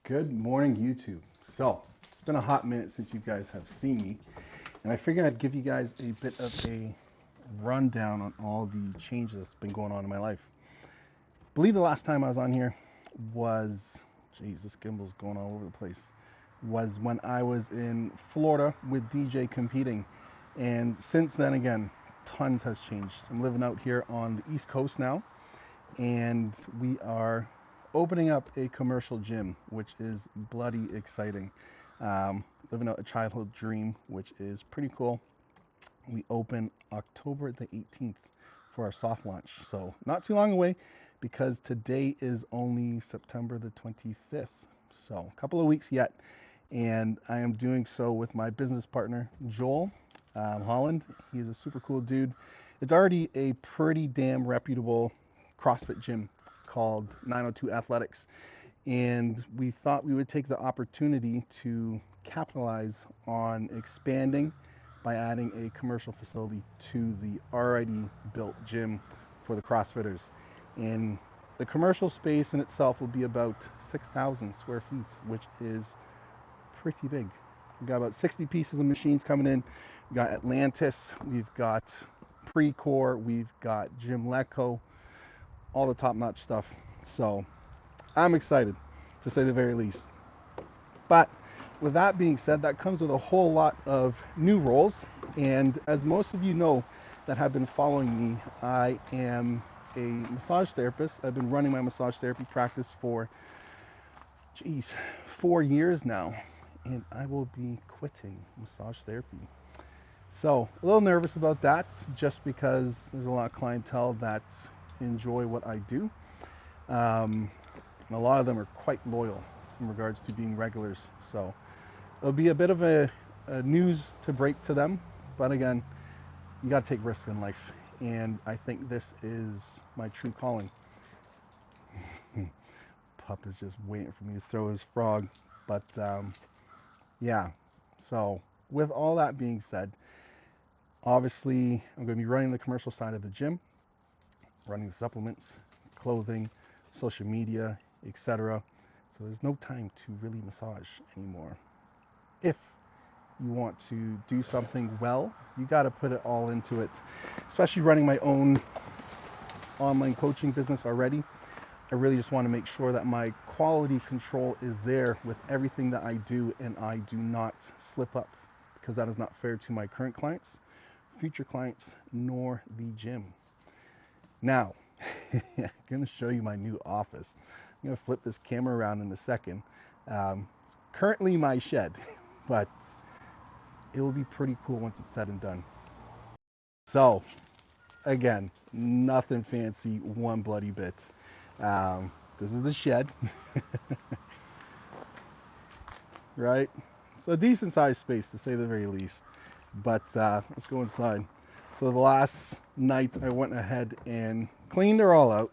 Good morning, YouTube. So, it's been a hot minute since you guys have seen me, and I figured I'd give you guys a bit of a rundown on all the changes that's been going on in my life. I believe the last time I was on here was, geez, this gimbal's going all over the place, was when I was in Florida with DJ competing. And since then, again, tons has changed. I'm living out here on the East Coast now, and we are opening up a commercial gym, which is bloody exciting. Living out a childhood dream, which is pretty cool. We open October the 18th for our soft launch, so not too long away because today is only September the 25th. So a couple of weeks yet, and I am doing so with my business partner, Joel Holland. He's a super cool dude. It's already a pretty damn reputable CrossFit gym called 902 Athletics, and we thought we would take the opportunity to capitalize on expanding by adding a commercial facility to the already built gym for the CrossFitters. And the commercial space in itself will be about 6,000 square feet, which is pretty big. We've got about 60 pieces of machines coming in. We've got Atlantis, we've got Precore, we've got Jim Lecco, all the top-notch stuff. So I'm excited, to say the very least. But with that being said, that comes with a whole lot of new roles. And as most of you know that have been following me, I am a massage therapist. I've been running my massage therapy practice for, 4 years now. And I will be quitting massage therapy. So a little nervous about that, just because there's a lot of clientele that enjoy what I do. And a lot of them are quite loyal in regards to being regulars. So it'll be a bit of a news to break to them. But again, you got to take risks in life. And I think this is my true calling. Pup is just waiting for me to throw his frog. But yeah, so with all that being said, obviously I'm going to be running the commercial side of the gym, running the supplements, clothing, social media, etc. So there's no time to really massage anymore. If you want to do something well, you got to put it all into it. Especially running my own online coaching business already, I really just want to make sure that my quality control is there with everything that I do, and I do not slip up, because that is not fair to my current clients, future clients, nor the gym. Now, I'm going to show you my new office. I'm going to flip this camera around in a second. It's currently my shed, but it will be pretty cool once it's said and done. So, again, nothing fancy, one bloody bit. This is the shed, right? So a decent sized space, to say the very least. But let's go inside. So the last night I went ahead and cleaned her all out.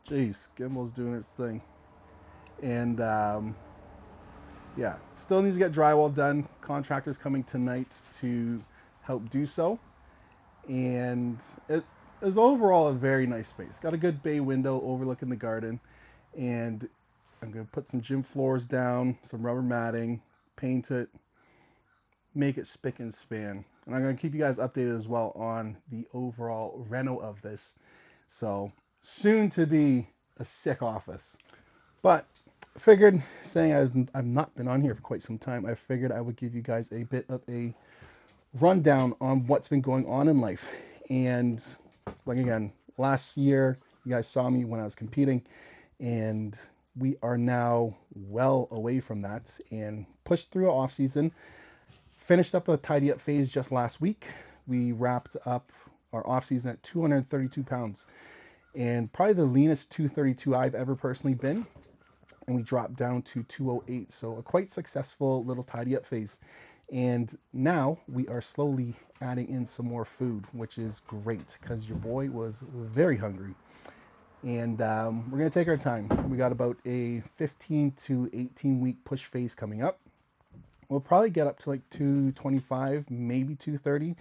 Jeez, Gimbal's doing its thing. And yeah, still needs to get drywall done. Contractor's coming tonight to help do so. And it is overall a very nice space. Got a good bay window overlooking the garden. And I'm going to put some gym floors down, some rubber matting, paint it, make it spick and span. And I'm going to keep you guys updated as well on the overall reno of this. So soon to be a sick office. But figured, saying I've not been on here for quite some time, I figured I would give you guys a bit of a rundown on what's been going on in life. And like again, last year you guys saw me when I was competing, and we are now well away from that and pushed through off season. Finished up a tidy up phase just last week. We wrapped up our off season at 232 pounds, and probably the leanest 232 I've ever personally been. And we dropped down to 208. So a quite successful little tidy up phase. And now we are slowly adding in some more food, which is great because your boy was very hungry. And we're going to take our time. We got about a 15 to 18 week push phase coming up. We'll probably get up to like 225, maybe 230.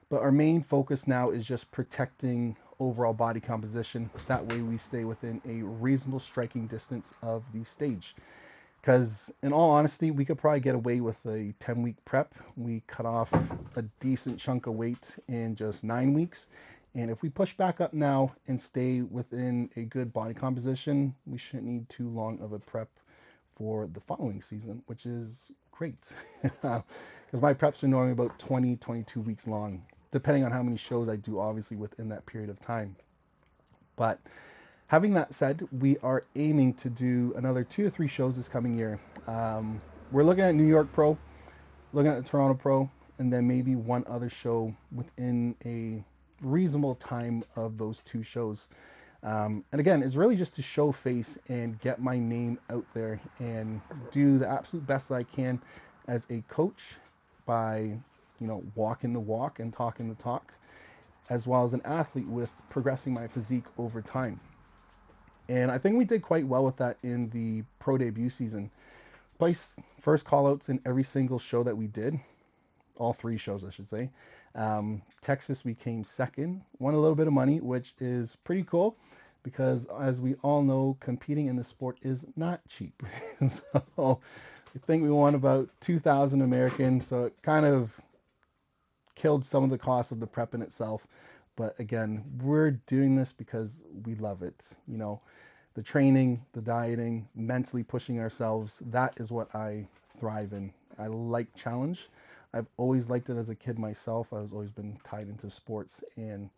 But our main focus now is just protecting overall body composition. That way we stay within a reasonable striking distance of the stage. Because in all honesty, we could probably get away with a 10-week prep. We cut off a decent chunk of weight in just 9 weeks. And if we push back up now and stay within a good body composition, we shouldn't need too long of a prep for the following season, which is great. Because my preps are normally about 20, 22 weeks long, depending on how many shows I do, obviously, within that period of time. But having that said, we are aiming to do another 2 to 3 shows this coming year. We're looking at New York Pro, looking at the Toronto Pro, and then maybe one other show within a reasonable time of those 2 shows. And again, it's really just to show face and get my name out there and do the absolute best that I can as a coach by, walking the walk and talking the talk, as well as an athlete with progressing my physique over time. And I think we did quite well with that in the pro debut season. Placed first call-outs in every single show that we did. All 3 shows, I should say. Texas, we came second. Won a little bit of money, which is pretty cool because, as we all know, competing in the sport is not cheap. So I think we won about 2,000 American. So it kind of killed some of the cost of the prep in itself. But again, we're doing this because we love it. The training, the dieting, mentally pushing ourselves, that is what I thrive in. I like challenge. I've always liked it as a kid myself. I've always been tied into sports, and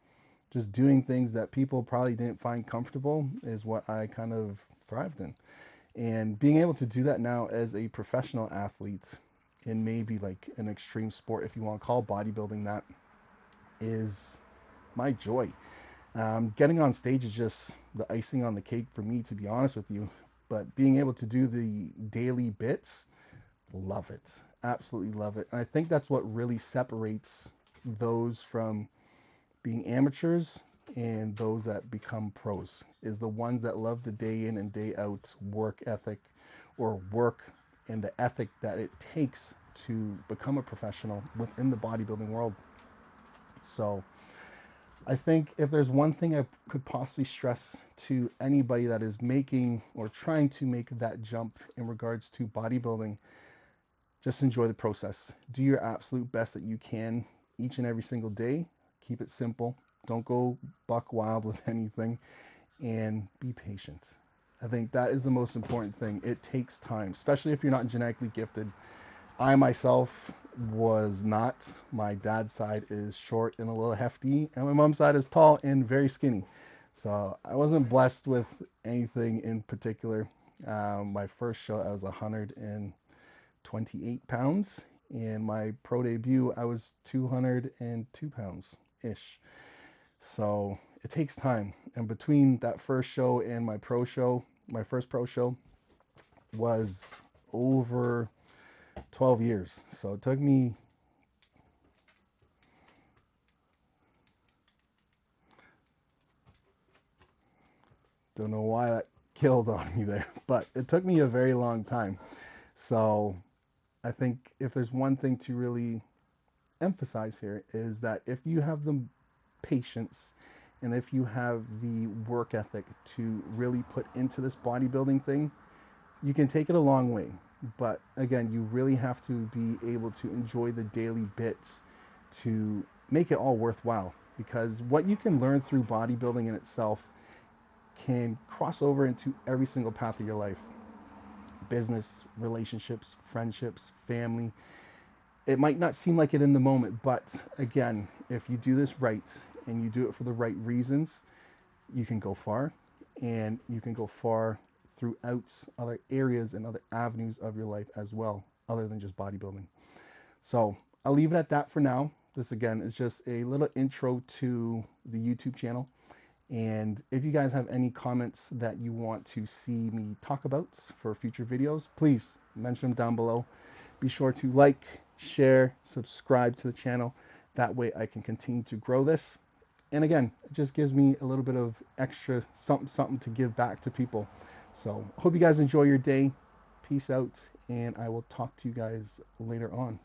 just doing things that people probably didn't find comfortable is what I kind of thrived in. And being able to do that now as a professional athlete in maybe like an extreme sport, if you want to call bodybuilding that, is my joy. Getting on stage is just the icing on the cake for me, to be honest with you. But being able to do the daily bits, love it. Absolutely love it. And I think that's what really separates those from being amateurs and those that become pros, is the ones that love the day in and day out work ethic, or work and the ethic that it takes to become a professional within the bodybuilding world. So I think if there's one thing I could possibly stress to anybody that is making or trying to make that jump in regards to bodybuilding, just enjoy the process. Do your absolute best that you can each and every single day. Keep it simple. Don't go buck wild with anything, and be patient. I think that is the most important thing. It takes time, especially if you're not genetically gifted. I myself was not. My dad's side is short and a little hefty, and my mom's side is tall and very skinny. So I wasn't blessed with anything in particular. My first show, I was 128 pounds, and my pro debut, I was 202 pounds ish. So it takes time. And between that first show and my first pro show was over 12 years. So it took me don't know why that killed on me there, but it took me a very long time. So I think if there's one thing to really emphasize here, is that if you have the patience and if you have the work ethic to really put into this bodybuilding thing, you can take it a long way. But again, you really have to be able to enjoy the daily bits to make it all worthwhile, because what you can learn through bodybuilding in itself can cross over into every single path of your life. Business, relationships, friendships, family. It might not seem like it in the moment, but again, if you do this right and you do it for the right reasons, you can go far, and you can go far throughout other areas and other avenues of your life as well, other than just bodybuilding. So I'll leave it at that for now. This again is just a little intro to the YouTube channel. And if you guys have any comments that you want to see me talk about for future videos, please mention them down below. Be sure to like, share, subscribe to the channel. That way I can continue to grow this. And again, it just gives me a little bit of extra something to give back to people. So hope you guys enjoy your day. Peace out, and I will talk to you guys later on.